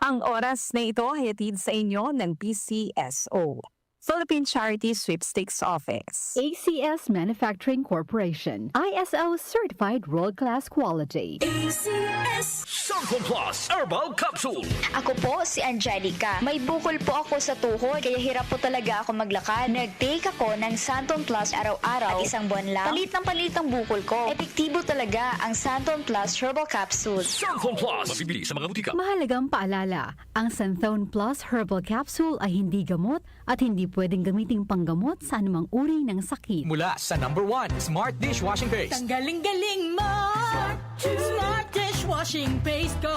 Ang oras na ito ay hatid sa inyo ng PCSO, Philippine Charity Sweepstakes Office. ACS Manufacturing Corporation, ISO Certified World-Class Quality. ACS Santon Plus Herbal Capsule. Ako po si Angelica. May bukol po ako sa tuhod, kaya hirap po talaga ako maglakad. Nag-take ako ng Santon Plus araw-araw at isang buwan lang. Palit ng bukol ko. Epektibo talaga ang Santon Plus Herbal Capsule. Santon Plus. Mabibili sa mga butika. Mahalagang paalala, ang Santhone Plus Herbal Capsule ay hindi gamot at hindi pwedeng gamiting panggamot sa anumang uri ng sakit. Mula sa #1 Smart Dishwashing Paste. Tanggaling-galing mo! Smart Dishwashing Paste ko!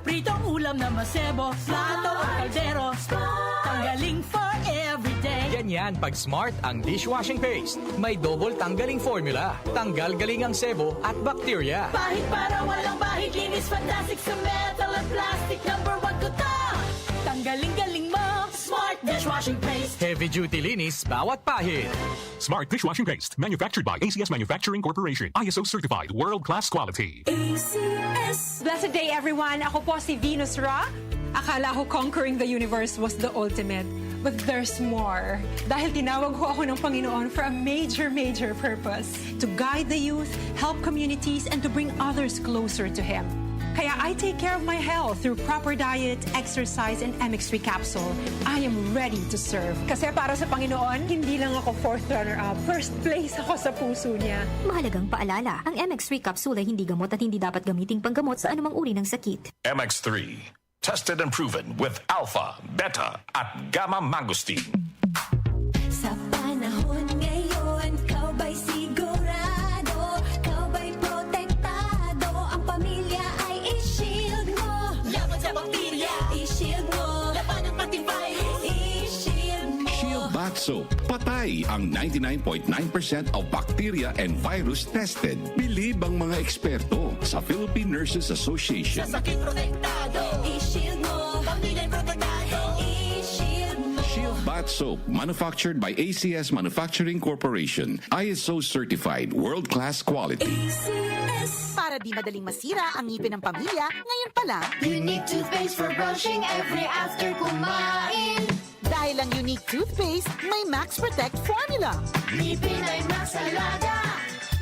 Pritong ulam na masebo, plato o kaldero. Tanggaling for everyday. Ganyan pag Smart ang dishwashing paste. May double tanggaling formula. Tanggal galing ang sebo at bakterya. Bahid para walang bahid, linis fantastic sa metal at plastic. #1 ko to! Tanggaling-galing mo! Smart Dishwashing Paste. Heavy duty linis bawat pahid. Smart Dishwashing Paste, manufactured by ACS Manufacturing Corporation. ISO certified, world-class quality. ACS. Blessed day everyone! Ako po si Venus Ra. Akala ko conquering the universe was the ultimate. But there's more. Dahil tinawag ho ako ng Panginoon for a major purpose. To guide the youth, help communities, and to bring others closer to Him. Kaya I take care of my health through proper diet, exercise, and MX3 capsule. I am ready to serve. Kasi para sa Panginoon, hindi lang ako fourth runner-up. First place ako sa puso niya. Mahalagang paalala, ang MX3 capsule ay hindi gamot at hindi dapat gamiting panggamot sa anumang uri ng sakit. MX3. Tested and proven with alpha, beta, at gamma mangosteen. Sa panahon ngayon, kau ba'y sigurado? Kau ba'y protektado? Ang pamilya ay i-shield mo. Laban sa bakterya, I-shield mo. laban ng pati virus. I-shield mo. Shield Bath Soap. Patay ang 99.9% of bacteria and virus tested. Believe ang mga eksperto sa Philippine Nurses Association. Sa sakit protektado. I-shield mo. Pamilya protektado. I-shield mo. Shield Bath Soap, manufactured by ACS Manufacturing Corporation. ISO certified, world-class quality. ACS. Para di madaling masira ang ngipin ng pamilya, ngayon pa lang, Unique toothpaste for brushing every after kumain. dahil ang unique toothpaste, may Max Protect formula. Ngipin ay Max Alaga.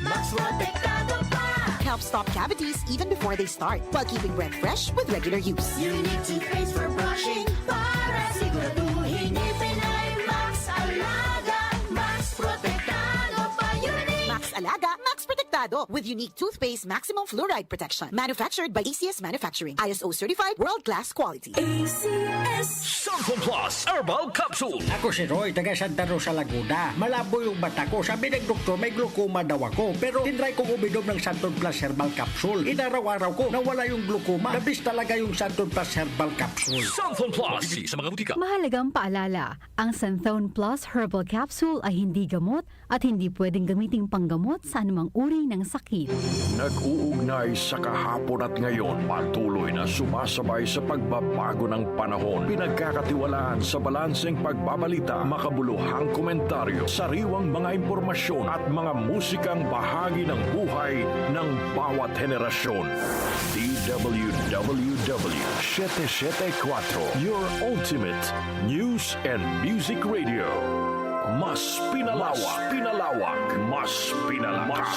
Max Protektado pa. Helps stop cavities even before they start, while keeping breath fresh with regular use. Unique toothpaste for brushing para siguraduhin ngipin ay Max Alaga. Max Protektado pa. Unique. Max Alaga, Max Protectado with unique toothpaste maximum fluoride protection. Manufactured by ACS Manufacturing. ISO certified, world-class quality. ACS. Santon Plus Herbal Capsule. Ako si Roy, taga Santa Rosa, Laguna. Malabo yung mata ko. Sabi ng doktor, may glaucoma daw ako. Pero tinry kong uminom ng Santon Plus Herbal Capsule. Inaraw-araw ko, nawala yung glaucoma. Nabis talaga yung Santon Plus Herbal Capsule. Santon Plus. Mabibili sa mga butika. Mahalagang paalala, ang Santhone Plus Herbal Capsule ay hindi gamot at hindi pwedeng gamiting panggamot sa anumang uri ng sakit. Nag-uugnay sa kahapon at ngayon, patuloy na sumasabay sa pagbabago ng panahon. Pinagkakatiwalaan sa balanseng pagbabalita, makabuluhang komentaryo, sariwang mga impormasyon at mga musikang bahagi ng buhay ng bawat henerasyon. DWWW 774, your ultimate news and music radio. Mas pinalawak, mas pinalakas.